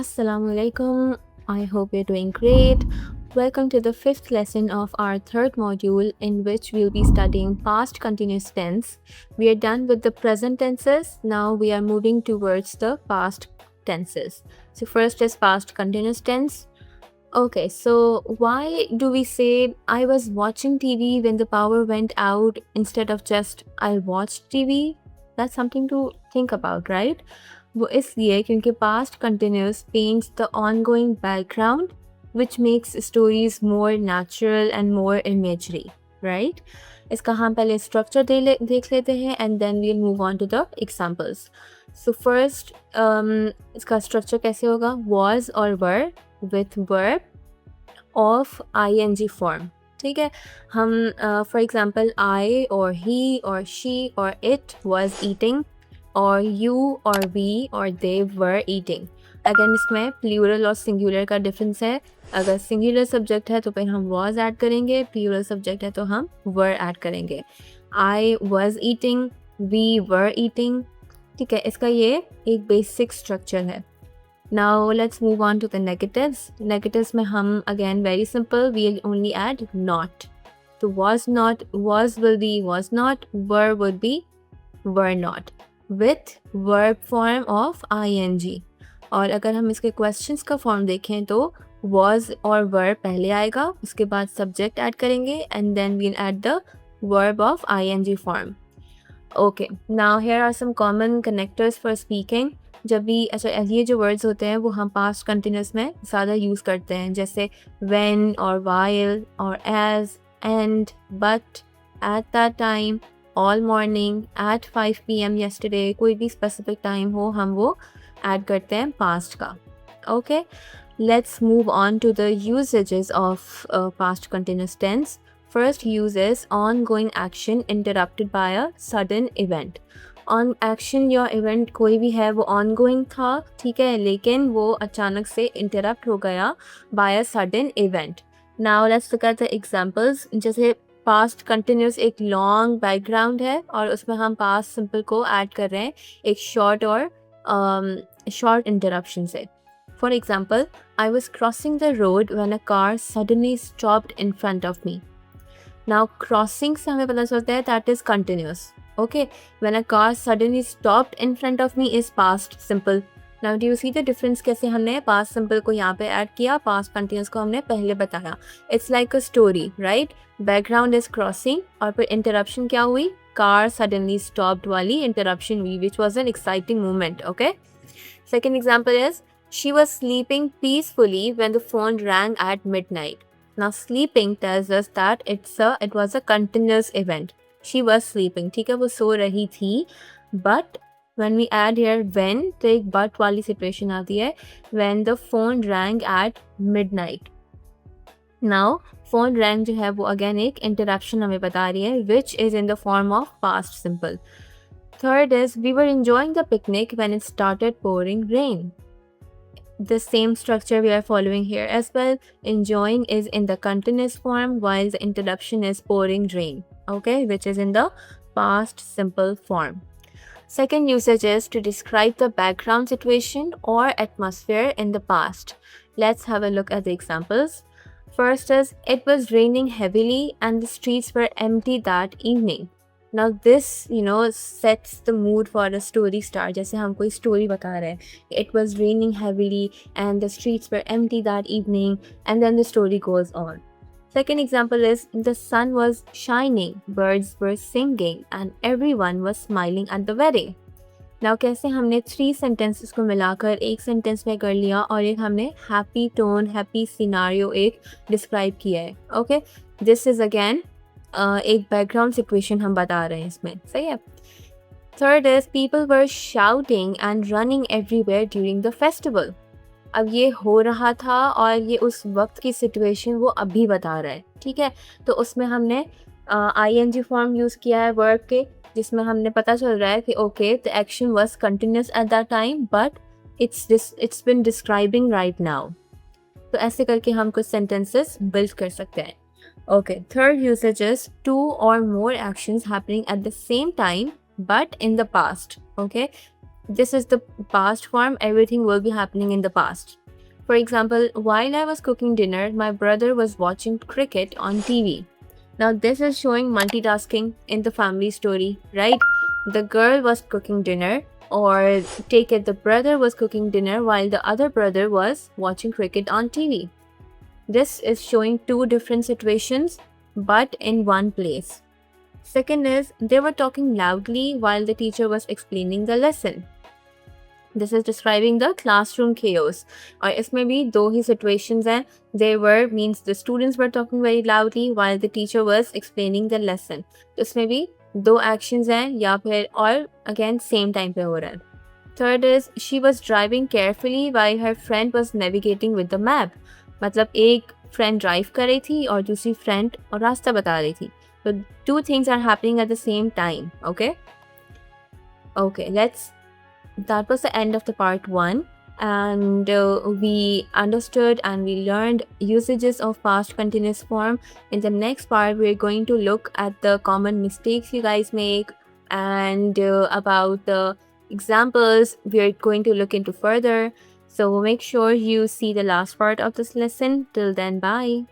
Assalamu alaikum. I hope you're doing great. Welcome to the fifth lesson of our third module, in which we'll be studying past continuous tense. We are done with the present tenses. Now we are moving towards the past tenses. So, first is past continuous tense. Okay, so why do we say I was watching TV when the power went out instead of just I watched TV? That's something to think about, right? वो इसलिए क्योंकि past continuous paints the ongoing background which makes stories more natural and more imagery, right? इसका हम पहले structure देख लेते हैं and then we'll move on to the examples. So first इसका structure कैसे होगा? Was or were with verb of ing form. ठीक है, हम for example I or he or she or it was eating or you or we or they were eating. Again इसमें plural और singular का difference है. अगर singular subject है तो फिर हम was ऐड करेंगे, प्लूरल सब्जेक्ट है तो हम were ऐड करेंगे. I was eating, we were eating. ठीक है, इसका ये एक बेसिक स्ट्रक्चर है. Now let's move on to the negatives. Negatives में हम again very simple, we'll only add not. So was not, was will be was not, were would be were not, with verb form of ing. और अगर हम इसके questions का form देखें तो was और were पहले आएगा, उसके बाद subject add करेंगे and then we'll add the verb of ing form. Okay, now here are some common connectors for speaking. जब भी अच्छा ये जो वर्ड्स होते हैं वो हम पास्ट कंटिन्यूस में ज़्यादा यूज़ करते हैं, जैसे when और while और as, and, but, at that time, all morning, at 5 PM yesterday, कोई भी स्पेसिफिक टाइम हो हम वो ऐड करते हैं पास्ट का. Okay, let's move on to the usages of past continuous tense. First use is ongoing action interrupted by a sudden event. On action या event कोई भी है वो ऑनगोइंग था, ठीक है, लेकिन वो अचानक से इंटरप्ट हो गया by a sudden event. Now let's look at the examples. जैसे पास्ट कंटिन्यूस एक लॉन्ग बैकग्राउंड है और उसमें हम पास्ट सिंपल को ऐड कर रहे हैं एक शॉर्ट और शॉर्ट इंटरप्शन से. For example, I was crossing the road when a car suddenly stopped in front of me. Now crossing से हमें पता चलता है that is continuous. Okay, when a car suddenly stopped in front of me is past simple. Now do you see the difference? कैसे हमने past simple को यहाँ पे ऐड किया, past continuous को हमने पहले बताया. It's like a story, right? Background is crossing और फिर interruption क्या हुई? Car suddenly stopped वाली interruption हुई, which was an exciting moment. Okay. Second example is she was sleeping peacefully when the phone rang at midnight. Now sleeping tells us that it was a continuous event. She was sleeping, ठीक है, वो सो रही थी. But when we add here when, तो एक but वाली situation आती है, when the phone rang at midnight. Now phone rang जो है वो again एक interruption हमें बता रही है, which is in the form of past simple. Third is we were enjoying the picnic when it started pouring rain. The same structure we are following here as well. Enjoying is in the continuous form while the interruption is pouring rain, okay, which is in the past simple form. Second usage is to describe the background situation or atmosphere in the past. Let's have a look at the examples. First is it was raining heavily and the streets were empty that evening. Now this sets the mood for a story start. जैसे हम कोई story बता रहे हैं, it was raining heavily and the streets were empty that evening, and then the story goes on. Second example is the sun was shining, birds were singing and everyone was smiling at the wedding. Now कैसे हमने 3 sentences को मिलाकर एक sentence में कर लिया और एक हमने happy tone, happy scenario एक describe किया है. Okay, this is again एक बैकग्राउंड सिचुएशन हम बता रहे हैं इसमें, सही है. Third is people were shouting and running everywhere during the festival. अब ये हो रहा था और ये उस वक्त की सिचुएशन वो अभी बता रहा है, ठीक है, तो उसमें हमने ing फॉर्म यूज़ किया है वर्ब के, जिसमें हमने पता चल रहा है कि okay the action was continuous at that time but it's been describing right now. तो ऐसे करके हम कुछ सेंटेंसेस बिल्ड कर सकते हैं. Okay, third usage is two or more actions happening at the same time but in the past. Okay, This is the past form. Everything will be happening in the past. For example, while I was cooking dinner, my brother was watching cricket on TV. Now, this is showing multitasking in the family story, right? The girl was cooking dinner, or take it, the brother was cooking dinner while the other brother was watching cricket on TV. This is showing two different situations, but in one place. Second is, they were talking loudly while the teacher was explaining the lesson. This is describing the classroom chaos. Or इसमें भी दो ही situations हैं. They were means the students were talking very loudly while the teacher was explaining the lesson. तो इसमें भी दो actions हैं या फिर और again same time पे हो रहा है. Third is she was driving carefully while her friend was navigating with the map. मतलब एक friend drive कर रही थी और दूसरी friend और रास्ता बता रही थी. So two things are happening at the same time. Okay, that was the end of the part 1, and we understood and we learned usages of past continuous form. In the next part, we're going to look at the common mistakes you guys make, and about the examples we're going to look into further. So make sure you see the last part of this lesson. Till then, bye.